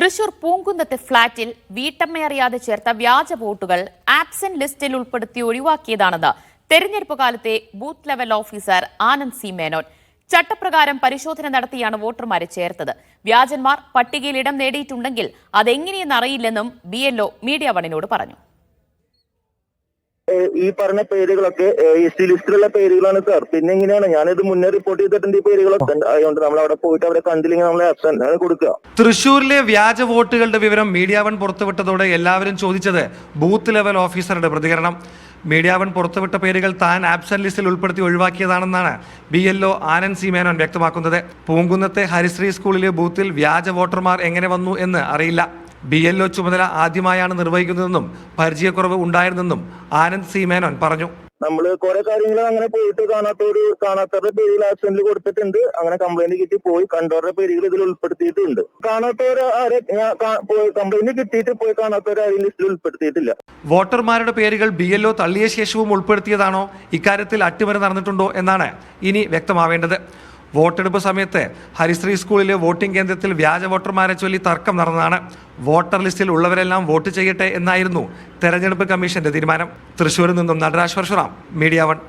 തൃശൂർ പൂങ്കുന്നത്തെ ഫ്ളാറ്റിൽ വീട്ടമ്മയറിയാതെ ചേർത്ത വ്യാജ വോട്ടുകൾ ആബ്സെന്റ് ലിസ്റ്റിൽ ഉൾപ്പെടുത്തി ഒഴിവാക്കിയതാണെന്ന് തെരഞ്ഞെടുപ്പ് കാലത്തെ booth level officer Anand C Menon. ചട്ടപ്രകാരം പരിശോധന നടത്തിയാണ് വോട്ടർമാരെ ചേർത്തത്. വ്യാജന്മാർ പട്ടികയിൽ ഇടം നേടിയിട്ടുണ്ടെങ്കിൽ അതെങ്ങനെയെന്നറിയില്ലെന്നും BLO മീഡിയ വണിനോട് പറഞ്ഞു. ഈ പറഞ്ഞ പേരുകളൊക്കെ എസ് ലിസ്റ്റിലുള്ള പേരുകളാണ് സാർ. പിന്നെ എങ്ങനെയാണ് ഞാനിത് മുന്നേ റിപ്പോർട്ട് ചെയ്തിട്ടുണ്ട് ഈ പേരുകളൊക്കെ. അതുകൊണ്ട് നമ്മൾ അവിടെ പോയിട്ട് അവരെ കണ്ടില്ലെങ്കിൽ നമ്മളെ ആബ്സെന്റ് ആണ് കൊടുക്കുക. തൃശൂരിലെ വ്യാജ വോട്ടുകളുടെ വിവരം മീഡിയ വൺ പുറത്തുവിട്ടതോടെ എല്ലാവരും ചോദിച്ചത് ബൂത്ത് ലെവൽ ഓഫീസറുടെ പ്രതികരണം. മീഡിയ വൺ പുറത്തുവിട്ട പേരുകൾ താൻ ആബ്സെന്റ് ലിസ്റ്റിൽ ഉൾപ്പെടുത്തി ഒഴിവാക്കിയതാണെന്നാണ് BLO ആനന്ദ് സി മേനോൻ വ്യക്തമാക്കുന്നത്. പൂങ്കുന്നത്തെ ഹരിശ്രീ സ്കൂളിലെ ബൂത്തിൽ വ്യാജ വോട്ടർമാർ എങ്ങനെ വന്നു എന്ന് അറിയില്ല. BLO ചുമതല ആദ്യമായാണ് നിർവഹിക്കുന്നതെന്നും പരിചയക്കുറവ് ഉണ്ടായിരുന്നെന്നും ആനന്ദ് സി മേനോൻ പറഞ്ഞു. നമ്മള് കുറെ കാര്യങ്ങൾ അങ്ങനെ പോയിട്ട് കാണാത്തവരുടെ പേരുകൾ ആബ്സെന്റിൽ കൊടുത്തിട്ടുണ്ട്. അങ്ങനെ കംപ്ലൈന്റ് കിട്ടി പോയി കണ്ടവരുടെ പേരുകൾ ഇതിൽ ഉൾപ്പെടുത്തിയിട്ടുണ്ട്. കാണാത്തവരെ കംപ്ലൈന്റ് കിട്ടിയിട്ട് പോയി കാണാത്തവരെ ആരെയും ലിസ്റ്റിൽ ഉൾപ്പെടുത്തിയിട്ടില്ല. വോട്ടർമാരുടെ പേരുകൾ BLO തള്ളിയ ശേഷവും ഉൾപ്പെടുത്തിയതാണോ? ഇക്കാര്യത്തിൽ അട്ടിമറി നടന്നിട്ടുണ്ടോ എന്നാണ് ഇനി വ്യക്തമാവേണ്ടത്. വോട്ടെടുപ്പ് സമയത്ത് ഹരിശ്രീ സ്കൂളിലെ വോട്ടിംഗ് കേന്ദ്രത്തിൽ വ്യാജ വോട്ടർമാരെ ചൊല്ലി തർക്കം നടന്നതാണ്. വോട്ടർ ലിസ്റ്റിൽ ഉള്ളവരെല്ലാം വോട്ട് ചെയ്യട്ടെ എന്നായിരുന്നു തെരഞ്ഞെടുപ്പ് കമ്മീഷന്റെ തീരുമാനം. തൃശൂരിൽ നിന്നും നടരാജ് പരശുറാം, മീഡിയ വൺ.